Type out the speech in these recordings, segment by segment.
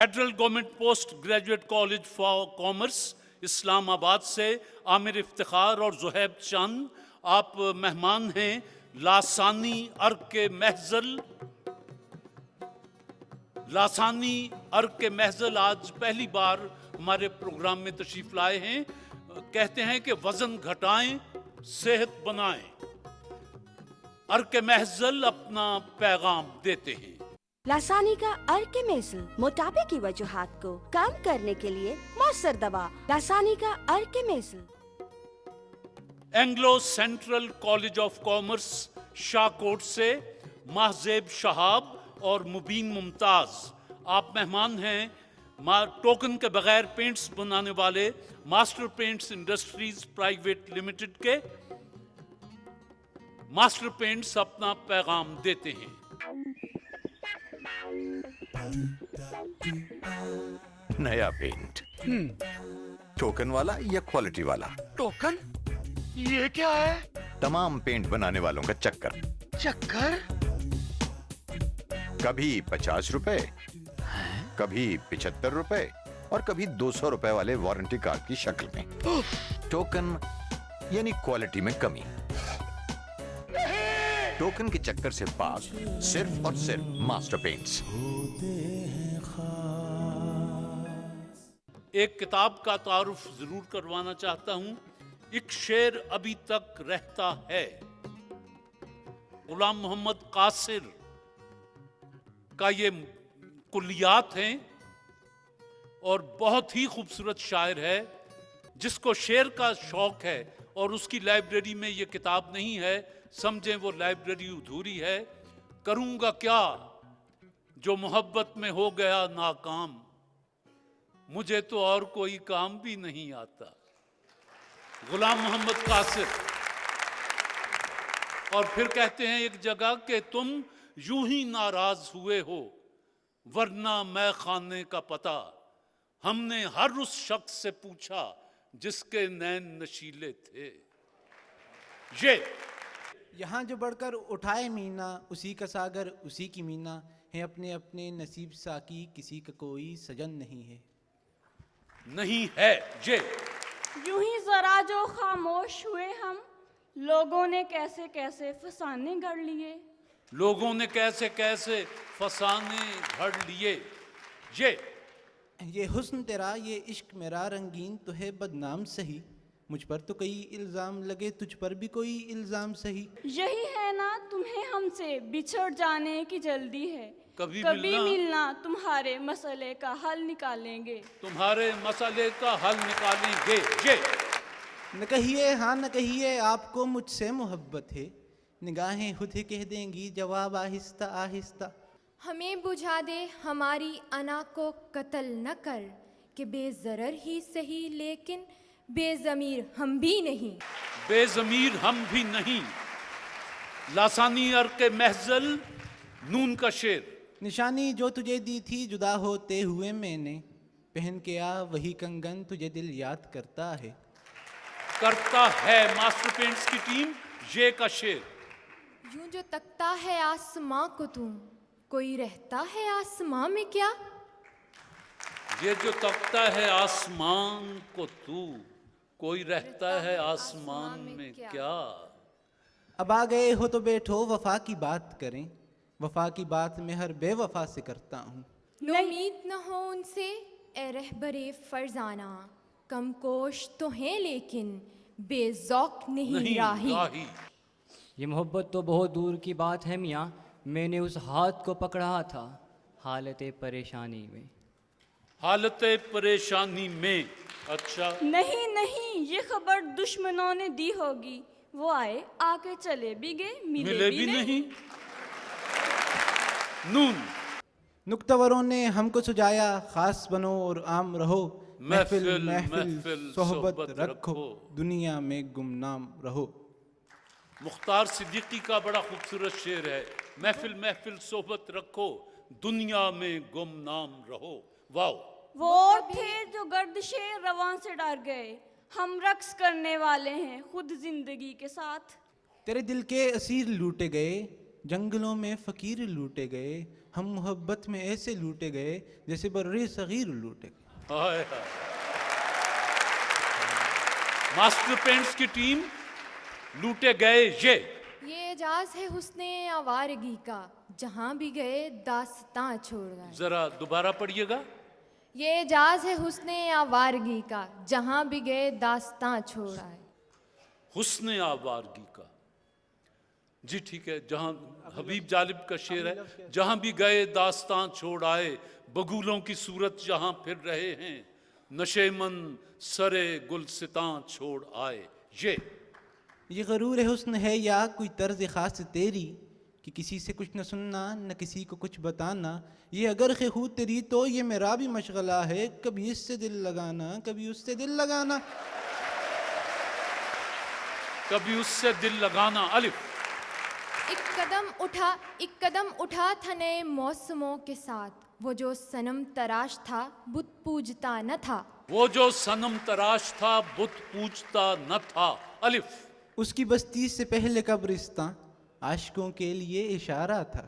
Federal government post graduate college for commerce Islamabad से आमिर इफ्तिखार और जुहैब चंद आप मेहमान हैं। लासानी अर्क के महजल आज पहली बार हमारे प्रोग्राम में तशरीफ लाए हैं। कहते हैं कि वजन घटाएं, सेहत बनाएं। अर्क के महजल अपना पैगाम देते हैं। लासानी का अर्क महजल मोटापे की वजूहात को कम करने के लिए मौसर दवा। लासानी का अर्क महजल। Anglo Central College of Commerce Shahkot से महजेब शहाब और मुबीन मुमताज आप मेहमान हैं। टोकन के बगैर पेंट्स बनाने वाले master paints industries private limited के मास्टर पेंट्स अपना पैगाम देते हैं। नया पेंट टोकन वाला या क्वालिटी वाला? टोकन? ये क्या है? तमाम पेंट बनाने वालों का चक्कर। कभी 50 रुपए, कभी 75 रुपए और कभी 200 रुपए वाले वारंटी कार्ड की शक्ल में। टोकन यानी क्वालिटी में कमी। टोकन के चक्कर से पास सिर्फ और सिर्फ मास्टर पेंट्स। एक किताब का तारुफ जरूर करवाना चाहता हूं। एक शेर अभी तक रहता है। गुलाम मोहम्मद कासिर का ये कुलियात हैं और बहुत ही खूबसूरत शायर है। जिसको शेर का शौक है और उसकी लाइब्रेरी में ये किताब नहीं है, समझें वो लाइब्रेरी अधूरी है। करूंगा क्या जो मोहब्बत में हो गया नाकाम, मुझे तो और कोई काम भी नहीं आता। गुलाम मोहम्मद कासिर। और फिर कहते हैं एक जगह कि तुम यूं ही नाराज हुए हो वरना मैं खाने का पता हमने हर उस शख्स से पूछा जिसके नैन नशीले थे। ये यहाँ जो बढ़कर उठाए मीना, उसी का सागर उसी की मीना है। अपने अपने नसीब साकी, किसी का कोई सजन नहीं है। नहीं है ये। यूं ही जरा जो खामोश हुए हम, लोगों ने कैसे कैसे फसाने गढ़ लिए। लोगों ने कैसे कैसे फसाने घड़ लिए। ये हुस्न तेरा, ये इश्क मेरा रंगीन तो है बदनाम सही। मुझ पर तो कई इल्जाम लगे, तुझ पर भी कोई इल्जाम सही। यही है ना तुम्हें हमसे बिछड़ जाने की जल्दी है। कभी मिलना तुम्हारे मसले का हल निकालेंगे। तुम्हारे मसले का हल निकालेंगे। ये न कहिए हाँ न कहिए, आपको मुझसे मोहब्बत है। निगाहें खुद ही कह देंगी जवाब आहिस्ता आहिस्ता। हमें बुझा दे हमारी अना को कत्ल न कर, कि बेजरर ही सही लेकिन बेजमीर हम भी नहीं। बेजमीर हम भी नहीं। लासानी अर्क के महजल नून का शेर। निशानी जो तुझे दी थी जुदा होते हुए मैंने, पहन के आ वही कंगन तुझे दिल याद करता है। करता है मास्टर पेंट्स की टीम। ये का शेर। यूं जो तकता है आसमां को तू, कोई रहता है आसमां में क्या? ये जो तकता है आसमान को तू, कोई रहता है आसमान में क्या? अब आ गए हो तो बैठो वफा की बात करें। वफा की बात मैं हर बेवफा से करता हूँ। उम्मीद न हो उनसे ए रहबरे फरजाना, कम कोश तो हैं लेकिन बेज़ौक नहीं राही। ये मोहब्बत तो बहुत दूर की बात है मियाँ, मैंने उस हाथ को पकड़ा था हालत परेशानी में। हालत परेशानी में। अच्छा नहीं नहीं, ये खबर दुश्मनों ने दी होगी। वो आए आके चले भी गए, मिले भी नहीं। नून। नुक्तवरों ने हमको सुझाया खास बनो और आम रहो। महफिल महफिल सोहबत रखो, दुनिया में गुमनाम रहो। मुख्तार सिद्दीकी का बड़ा खूबसूरत शेर है। महफिल महफिल सोहबत रखो, दुनिया में गुमनाम रहो। वाओ। वो थे जो गर्दिशे रवां से डर गए, हम रक्स करने वाले हैं खुद जिंदगी के साथ। तेरे दिल के असीर लूटे गए, जंगलों में फकीर लूटे गए हम मोहब्बत में ऐसे लूटे गए जैसे बर्रे सगीर लूटे गए। हाय हाय। मास्टर पेंट्स की टीम लूटे गए ये एजाज है हुस्ने आवारगी का, जहाँ भी गए दास्तां छोड़ गए। जरा दोबारा पढ़िएगा। ये एजाज है हुस्ने आवारगी का, जहाँ भी गए दास्तां छोड़ आए। हुस्ने आवारगी का, जी ठीक है। जहां हबीब जालिब का शेर है, जहां भी गए दास्तां छोड़ आए, बगुलों की सूरत जहां फिर रहे हैं, नशेमन सरे गुलसितां छोड़ आए। ये गरूर हुस्न है या कोई तर्ज खास तेरी कि किसी से कुछ न सुनना न किसी को कुछ बताना। ये अगर खे तेरी तो ये मेरा भी मशगला है, कभी इससे दिल लगाना कभी उससे दिल लगाना। कभी उससे दिल लगाना। अलिफ। एक कदम उठा था नए मौसमों के साथ, वो जो सनम तराश था बुत पूजता न था। वो जो सनम तराश था बुत पूजता न था। अलिफ। उसकी बस्ती से पहले कब्रिस्तां आशिकों के लिए इशारा था।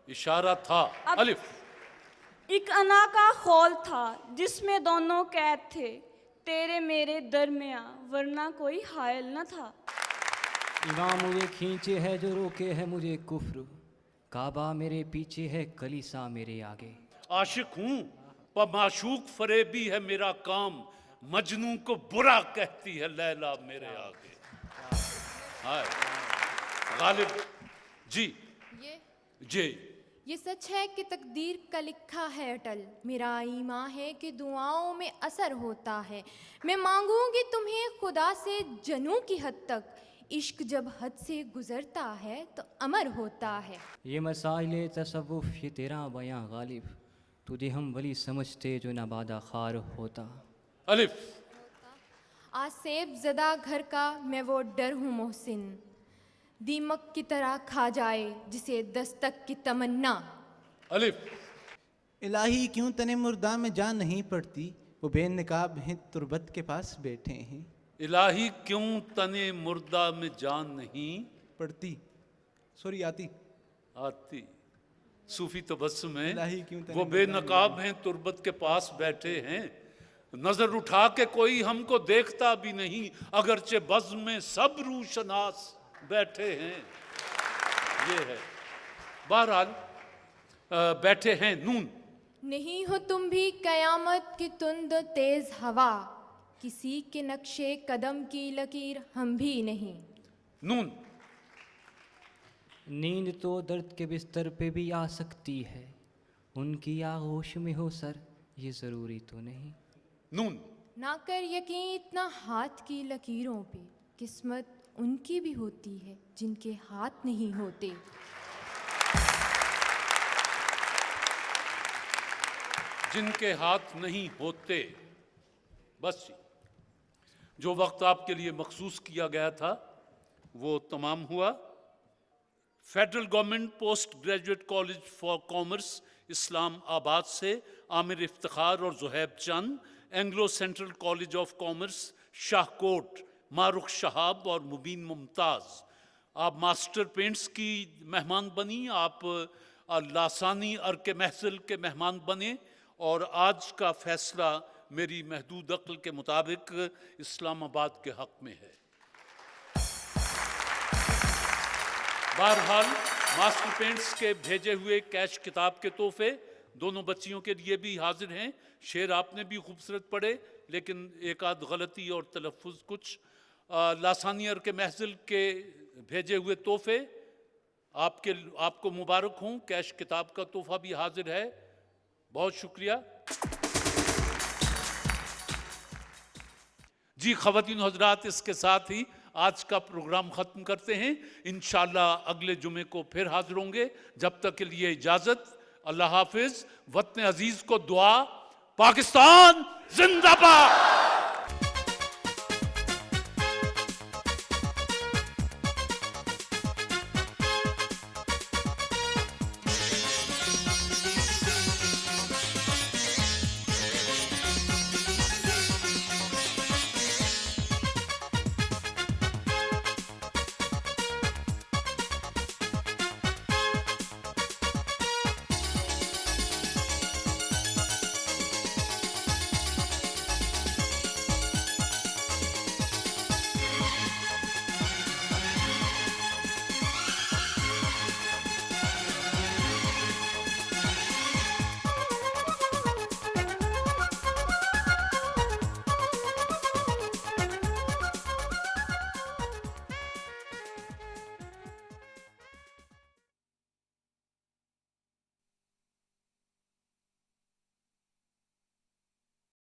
इशारा था। अलिफ। एक अना का खौल था जिसमें दोनों कैद थे, तेरे मेरे दरमियां वरना कोई हायल न था। इमाम मुझे खींचे है जो रोके है मुझे कुफ्र, काबा मेरे पीछे है कलीसा मेरे आगे। आशिक हूँ पर माशूक फरेबी है मेरा काम, मजनू को बुरा कहती है लैला मेरे आगे। हाय गालिब जी। ये सच है कि तकदीर का लिखा है अटल, मेरा ईमान है कि दुआओं में असर होता है। मैं मांगूंगी तुम्हें खुदा से जनू की हद तक, इश्क जब हद से गुजरता है तो अमर होता है। ये मसाइले तसव्वुफ ये तेरा बयां गालिब, तुझे हम वली समझते जो नबादा खार होता। अलिफ। आसेब ज़दा घर का मैं वो डर हूँ मोहसिन, दीमक की तरह खा जाए जिसे दस्तक की तमन्ना। अलिफ। इलाही क्यों तने मुर्दा में जान नहीं पड़ती, वो बेनकाब हैं तुरबत के पास बैठे हैं। इलाही क्यों तने मुर्दा में जान नहीं पड़ती, सॉरी आती सूफी तबस्सुम में इलाही क्यों तने वो बेनकाब हैं तुरबत के पास बैठे हैं, नजर उठा के कोई हमको देखता भी नहीं, अगरचे बज़्म में सब रूशनास बैठे हैं। ये है। बहरहाल बैठे हैं। नून। नहीं हो तुम भी कयामत की तुंद तेज हवा, किसी के नक्शे कदम की लकीर हम भी नहीं। नून। नींद तो दर्द के बिस्तर पे भी आ सकती है, उनकी आगोश में हो सर ये ज़रूरी तो नहीं। नून। ना कर यकीन इतना हाथ की लकीरों पे, किस्मत उनकी भी होती है जिनके हाथ नहीं होते। जिनके हाथ नहीं होते। बस जो वक्त आपके लिए मखसूस किया गया था वो तमाम हुआ। Federal government post graduate college for commerce Islamabad से आमिर इफ्तिखार और Zuhaib Chand, Anglo Central College of Commerce Shahkot Mahrukh Shahab और मुबीन मुमताज़, आप मास्टर पेंट्स की मेहमान बनी, आप लासानी अर्के महसिल के मेहमान बने, और आज का फैसला मेरी महदूद अक्ल के मुताबिक इस्लामाबाद के हक में है। बहरहाल मास्टर पेंट्स के भेजे हुए कैश किताब के तोहफे दोनों बच्चियों के लिए भी हाजिर हैं। शेर आपने भी खूबसूरत पढ़े, लेकिन एक आध गलती और तलफ़ुज़ कुछ। लासानियर के महजिल के भेजे हुए तोहफे आपको मुबारक हों। कैश किताब का तोहफा भी हाजिर है। बहुत शुक्रिया जी। ख़वातीन हज़रात, इसके साथ ही आज का प्रोग्राम ख़त्म करते हैं। इंशाअल्लाह अगले जुमे को फिर हाजिर होंगे। जब तक के लिए इजाज़त। अल्लाह हाफिज़। वतन अजीज़ को दुआ। पाकिस्तान जिंदाबाद।